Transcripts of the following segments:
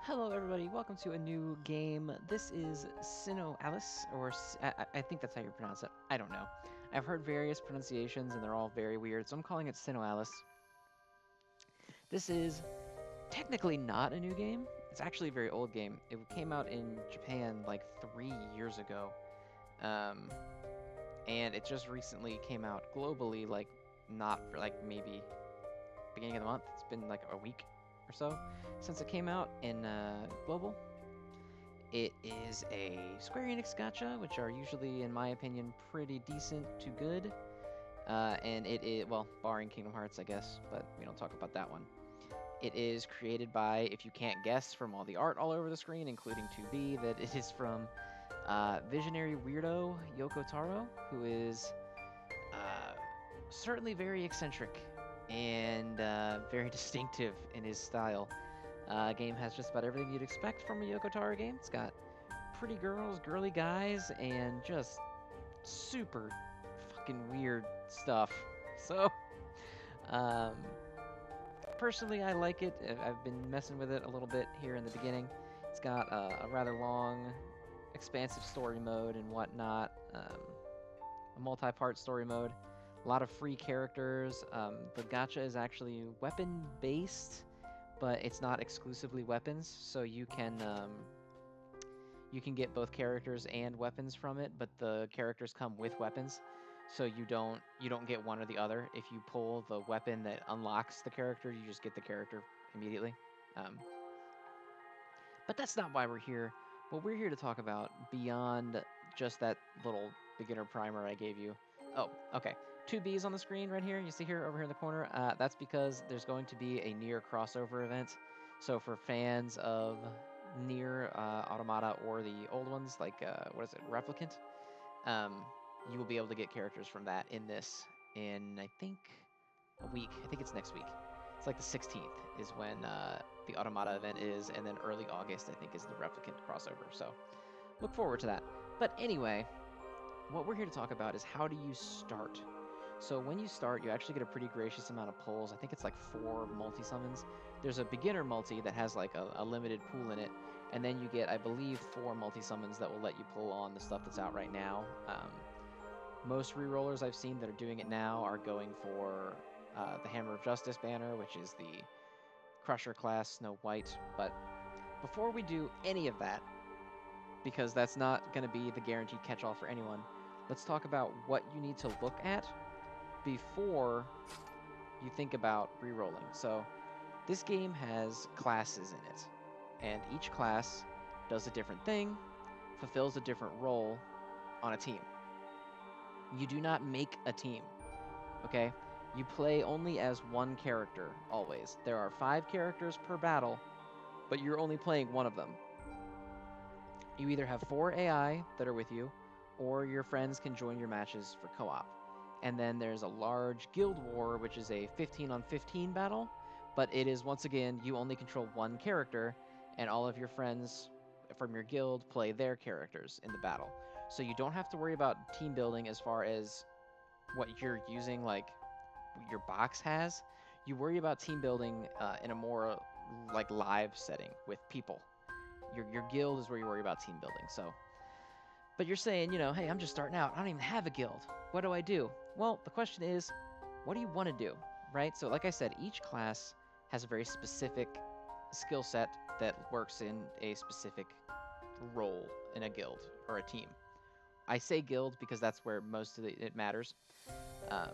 Hello, everybody. Welcome to a new game. This is SINoALICE, or I think that's how you pronounce it. I don't know. I've heard various pronunciations, and they're all very weird, so I'm calling it SINoALICE. This is technically not a new game. It's actually a very old game. It came out in Japan like 3 years ago, um, and it just recently came out globally, like not for like maybe beginning of the month. It's been like a week or so since it came out in global. It is a Square Enix gacha, which are usually, in my opinion, pretty decent to good. And it is, well, barring Kingdom Hearts, I guess, but we don't talk about that one. It is created by, if you can't guess from all the art all over the screen, including 2B, that it is from visionary weirdo Yoko Taro, who is uh, certainly very eccentric and very distinctive in his style. Game has just about everything you'd expect from a Yoko Taro game. It's got pretty girls, girly guys, and just super fucking weird stuff. So, um, personally, I like it. I've been messing with it a little bit here in the beginning. It's got a rather long, expansive story mode and whatnot, a multi-part story mode, a lot of free characters. The gacha is actually weapon-based, but it's not exclusively weapons, so you can get both characters and weapons from it, but the characters come with weapons, so you don't get one or the other. If you pull the weapon that unlocks the character, you just get the character immediately. Um, but that's not why we're here. What we're here to talk about beyond just that little beginner primer I gave you. Oh, okay. Two B's on the screen right here. You see here over here in the corner. That's because there's going to be a near crossover event. So for fans of near Automata or the old ones, like what is it, Replicant, um, you will be able to get characters from that in this in I think a week. I think it's next week. It's like the 16th is when the Automata event is, and then early August I think is the Replicant crossover. So look forward to that. But anyway, what we're here to talk about is how do you start. So when you start, you actually get a pretty gracious amount of pulls. I think it's like 4 multi-summons. There's a beginner multi that has like a limited pool in it, and then you get, I believe, 4 multi-summons that will let you pull on the stuff that's out right now. Most rerollers I've seen that are doing it now are going for the Hammer of Justice banner, which is the Crusher class Snow White. But before we do any of that, because that's not going to be the guaranteed catch-all for anyone, let's talk about what you need to look at before you think about rerolling. So this game has classes in it, and each class does a different thing, fulfills a different role on a team. You do not make a team, okay? You play only as one character, always. There are 5 characters per battle, but you're only playing one of them. You either have 4 AI that are with you, or your friends can join your matches for co-op. And then there's a large guild war, which is a 15 on 15 battle, but it is, once again, you only control one character, and all of your friends from your guild play their characters in the battle. So you don't have to worry about team building as far as what you're using, like your box has. You worry about team building in a more like live setting with people. Your guild is where you worry about team building. So, but you're saying, hey, I'm just starting out. I don't even have a guild. What do I do? Well, the question is, what do you want to do, right? So, like I said, each class has a very specific skill set that works in a specific role in a guild or a team. I say guild because that's where most of it matters. Um,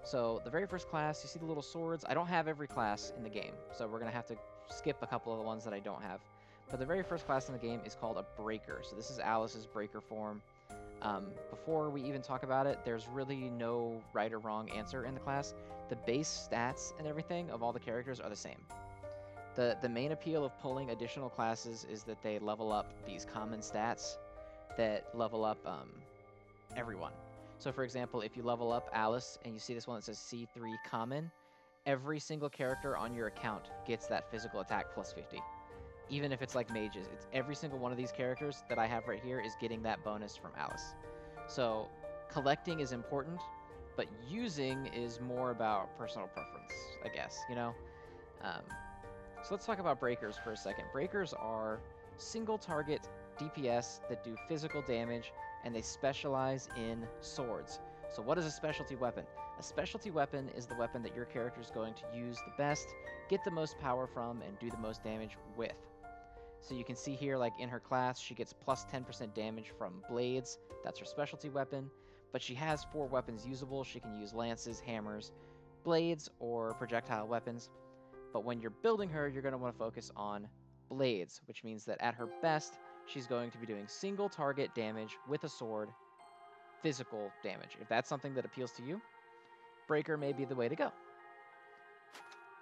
so the very first class, you see the little swords. I don't have every class in the game, so we're going to have to skip a couple of the ones that I don't have. But the very first class in the game is called a breaker. So this is Alice's breaker form. Before we even talk about it, there's really no right or wrong answer in the class. The base stats and everything of all the characters are the same. The main appeal of pulling additional classes is that they level up these common stats that level up everyone. So for example, if you level up Alice and you see this one that says C3 common, every single character on your account gets that physical attack plus 50. Even if it's like mages, it's every single one of these characters that I have right here is getting that bonus from Alice. So collecting is important, but using is more about personal preference, I guess, Um, So let's talk about breakers for a second. Breakers are single target DPS that do physical damage, and they specialize in swords. So what is a specialty weapon? A specialty weapon is the weapon that your character is going to use the best, get the most power from, and do the most damage with. So you can see here, like in her class, she gets plus 10% damage from blades. That's her specialty weapon. But she has 4 weapons usable. She can use lances, hammers, blades, or projectile weapons. But when you're building her, you're going to want to focus on blades, which means that at her best, she's going to be doing single target damage with a sword, physical damage. If that's something that appeals to you, Breaker may be the way to go.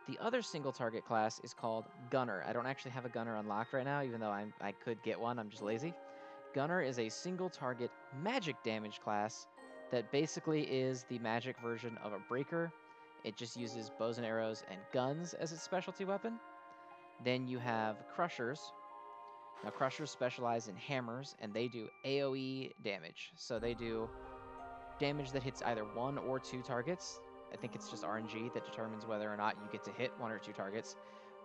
The other single target class is called Gunner. I don't actually have a Gunner unlocked right now, even though I could get one. I'm just lazy. Gunner is a single target magic damage class that basically is the magic version of a Breaker. It just uses bows and arrows and guns as its specialty weapon. Then you have Crushers. Now, Crushers specialize in hammers, and they do AoE damage. So they do damage that hits either 1 or 2 targets. I think it's just RNG that determines whether or not you get to hit 1 or 2 targets.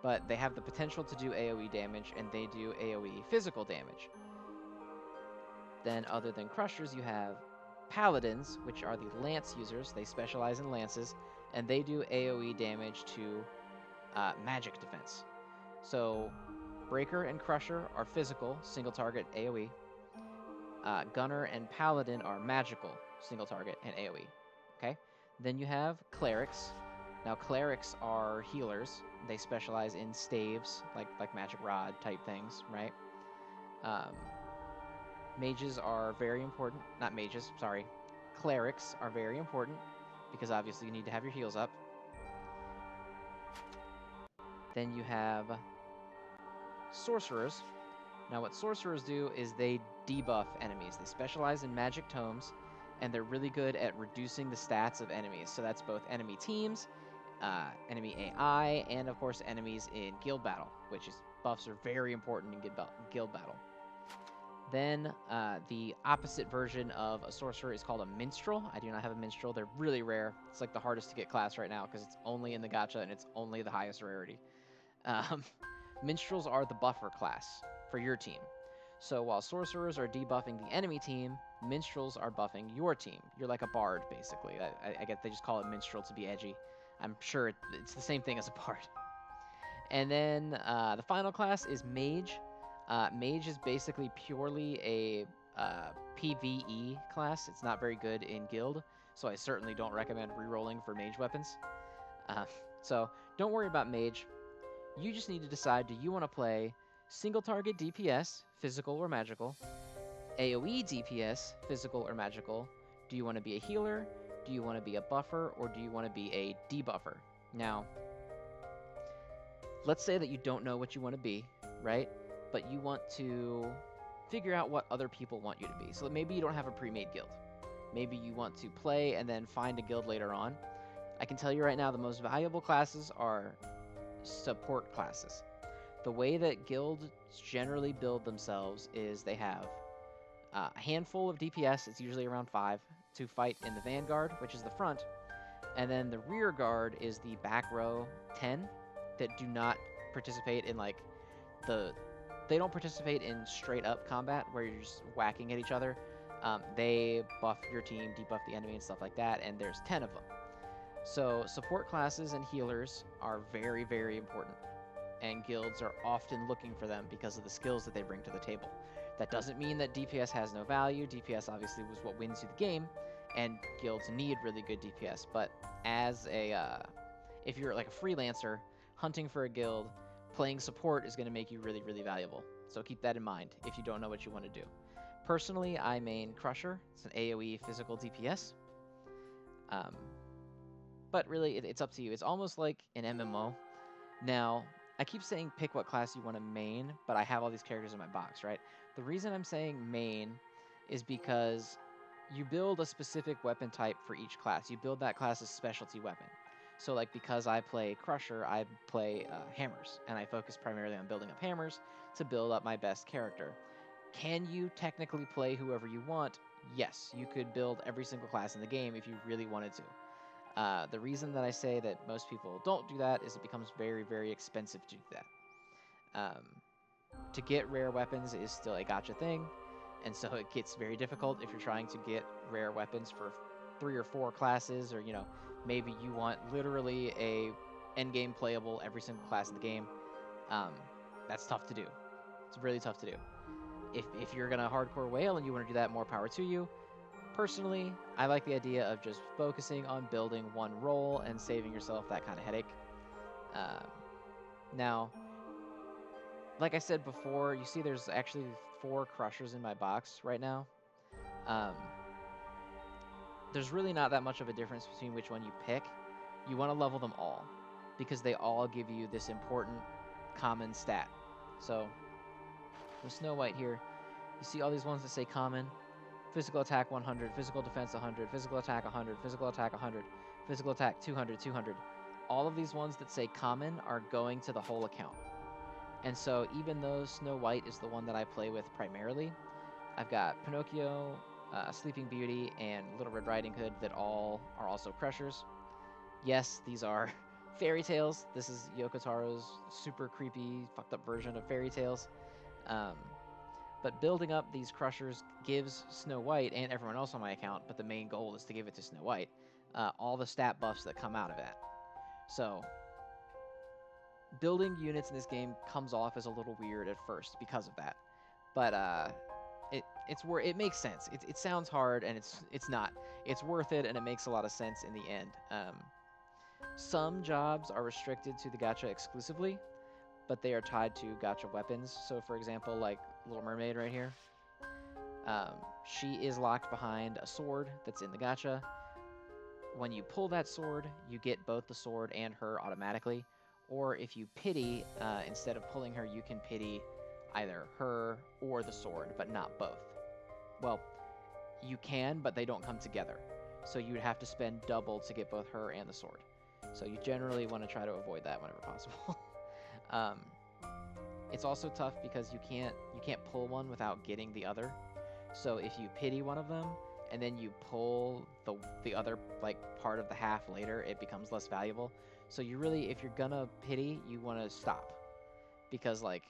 But they have the potential to do AoE damage, and they do AoE physical damage. Then, other than Crushers, you have Paladins, which are the lance users. They specialize in lances, and they do AoE damage to magic defense. So, Breaker and Crusher are physical, single target AoE. Gunner and Paladin are magical, single target and AoE. Okay? Then you have Clerics. Now, Clerics are healers. They specialize in staves, like Magic Rod type things, right? Mages are very important. Not mages, sorry. Clerics are very important because obviously you need to have your heals up. Then you have Sorcerers. Now, what Sorcerers do is they debuff enemies. They specialize in magic tomes, and they're really good at reducing the stats of enemies. So that's both enemy teams, enemy AI, and of course enemies in guild battle, which is buffs are very important in guild battle. Then the opposite version of a sorcerer is called a minstrel. I do not have a minstrel. They're really rare. It's like the hardest to get class right now because it's only in the gacha and it's only the highest rarity. Minstrels are the buffer class for your team. So while sorcerers are debuffing the enemy team, minstrels are buffing your team. You're like a bard, basically. I get they just call it minstrel to be edgy. I'm sure it's the same thing as a bard. And then the final class is mage. Mage is basically purely a PvE class. It's not very good in guild, so I certainly don't recommend rerolling for mage weapons. So don't worry about mage. You just need to decide, do you want to play single target DPS, physical or magical, AoE DPS, physical or magical? Do you want to be a healer? Do you want to be a buffer? Or do you want to be a debuffer? Now, let's say that you don't know what you want to be, right? But you want to figure out what other people want you to be. So maybe you don't have a pre-made guild. Maybe you want to play and then find a guild later on. I can tell you right now, the most valuable classes are support classes. The way that guilds generally build themselves is they have a handful of DPS, it's usually around 5, to fight in the vanguard, which is the front. And then the rear guard is the back row 10 that do not participate in they don't participate in straight up combat where you're just whacking at each other. They buff your team, debuff the enemy and stuff like that, and there's 10 of them. So support classes and healers are very, very important, and guilds are often looking for them because of the skills that they bring to the table. That doesn't mean that DPS has no value. DPS obviously was what wins you the game, and guilds need really good DPS. But as if you're like a freelancer hunting for a guild, playing support is going to make you really, really valuable. So keep that in mind if you don't know what you want to do. Personally, I main Crusher. It's an AoE physical DPS. But really, it's up to you. It's almost like an MMO. Now, I keep saying pick what class you want to main, but I have all these characters in my box, right? The reason I'm saying main is because you build a specific weapon type for each class. You build that class's specialty weapon. So, like, because I play Crusher, I play hammers, and I focus primarily on building up hammers to build up my best character. Can you technically play whoever you want? Yes, you could build every single class in the game if you really wanted to. The reason that I say that most people don't do that is it becomes very, very expensive to do that. To get rare weapons is still a gacha thing, and so it gets very difficult if you're trying to get rare weapons for 3 or 4 classes, or maybe you want literally a endgame playable every single class in the game. Um, that's tough to do. It's really tough to do. If you're gonna hardcore whale and you want to do that, more power to you. Personally, I like the idea of just focusing on building one roll and saving yourself that kind of headache. Um, Now, like I said before, you see there's actually 4 crushers in my box right now. Um, there's really not that much of a difference between which one you pick. You want to level them all because they all give you this important common stat. So with Snow White here, you see all these ones that say common. Physical attack 100, physical defense 100, physical attack 100, physical attack 100, physical attack 200, 200. All of these ones that say common are going to the whole account. And so even though Snow White is the one that I play with primarily, I've got Pinocchio, Sleeping Beauty, and Little Red Riding Hood that all are also crushers. Yes, these are fairy tales. This is Yoko Taro's super creepy, fucked up version of fairy tales. Um, but building up these crushers gives Snow White and everyone else on my account, but the main goal is to give it to Snow White, all the stat buffs that come out of that. So building units in this game comes off as a little weird at first because of that, but it makes sense. It sounds hard and it's not. It's worth it and it makes a lot of sense in the end. Some jobs are restricted to the gacha exclusively, but they are tied to gacha weapons. So for example, like Little Mermaid right here, um, she is locked behind a sword that's in the gacha. When you pull that sword, you get both the sword and her automatically. Or if you pity, instead of pulling her, you can pity either her or the sword, but not both. Well, you can, but they don't come together. So you would have to spend double to get both her and the sword. So you generally want to try to avoid that whenever possible. um, it's also tough because you can't pull one without getting the other. So if you pity one of them and then you pull the other like part of the half later, it becomes less valuable. So you really, if you're gonna pity, you want to stop, because like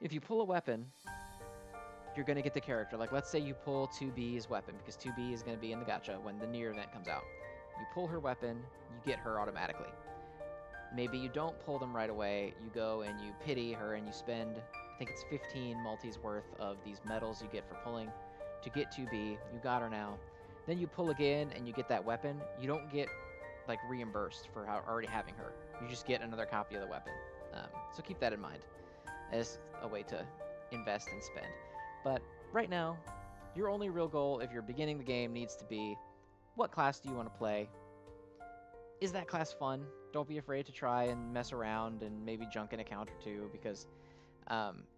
if you pull a weapon, you're gonna get the character. Like let's say you pull 2B's weapon because 2B is gonna be in the gacha when the Nier event comes out. You pull her weapon, you get her automatically. Maybe you don't pull them right away. You go and you pity her and you spend, I think it's 15 multis worth of these medals you get for pulling to get 2B. You got her now. Then you pull again and you get that weapon. You don't get like reimbursed for already having her. You just get another copy of the weapon. So keep that in mind as a way to invest and spend. But right now, your only real goal if you're beginning the game needs to be, what class do you want to play? Is that class fun? Don't be afraid to try and mess around and maybe junk an account or two, because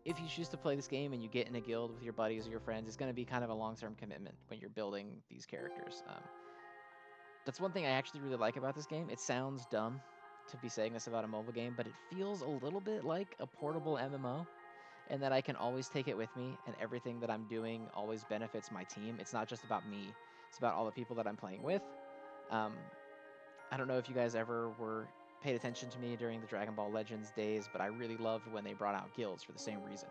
if you choose to play this game and you get in a guild with your buddies or your friends, it's going to be kind of a long-term commitment when you're building these characters. That's one thing I actually really like about this game. It sounds dumb to be saying this about a mobile game, but it feels a little bit like a portable MMO, and that I can always take it with me, and everything that I'm doing always benefits my team. It's not just about me. It's about all the people that I'm playing with. Um, I don't know if you guys ever were paid attention to me during the Dragon Ball Legends days, but I really loved when they brought out guilds for the same reason.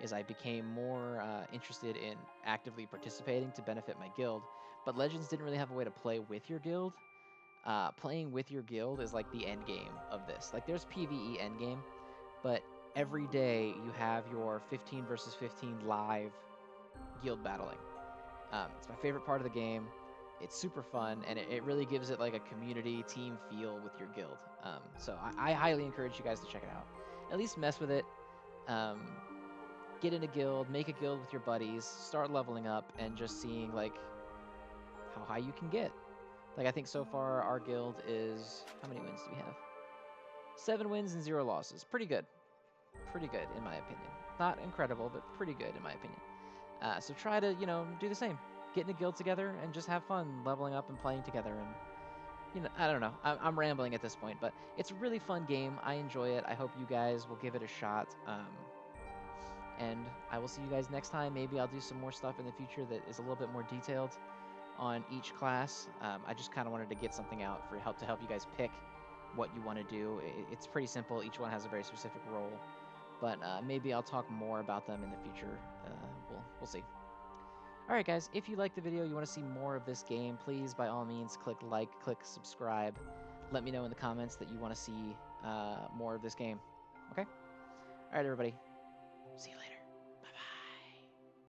Is I became more interested in actively participating to benefit my guild, but Legends didn't really have a way to play with your guild. Playing with your guild is like the end game of this. Like there's PvE end game, but every day you have your 15 versus 15 live guild battling. It's my favorite part of the game. It's super fun, and it really gives it like a community team feel with your guild. So I highly encourage you guys to check it out. At least mess with it. Um, get in a guild, make a guild with your buddies, start leveling up, and just seeing like how high you can get. Like I think so far our guild is, how many wins do we have? 7 wins and 0 losses. Pretty good. Pretty good in my opinion. Not incredible, but pretty good in my opinion. So try to, do the same. Get in a guild together and just have fun leveling up and playing together. And, I don't know. I'm rambling at this point, but it's a really fun game. I enjoy it. I hope you guys will give it a shot. And I will see you guys next time. Maybe I'll do some more stuff in the future that is a little bit more detailed on each class. I just kind of wanted to get something out for help to help you guys pick what you want to do. It's pretty simple. Each one has a very specific role, but maybe I'll talk more about them in the future. We'll see. All right, guys, if you like the video, you want to see more of this game, please, by all means, click like, click subscribe. Let me know in the comments that you want to see more of this game. Okay? All right, everybody. See you later.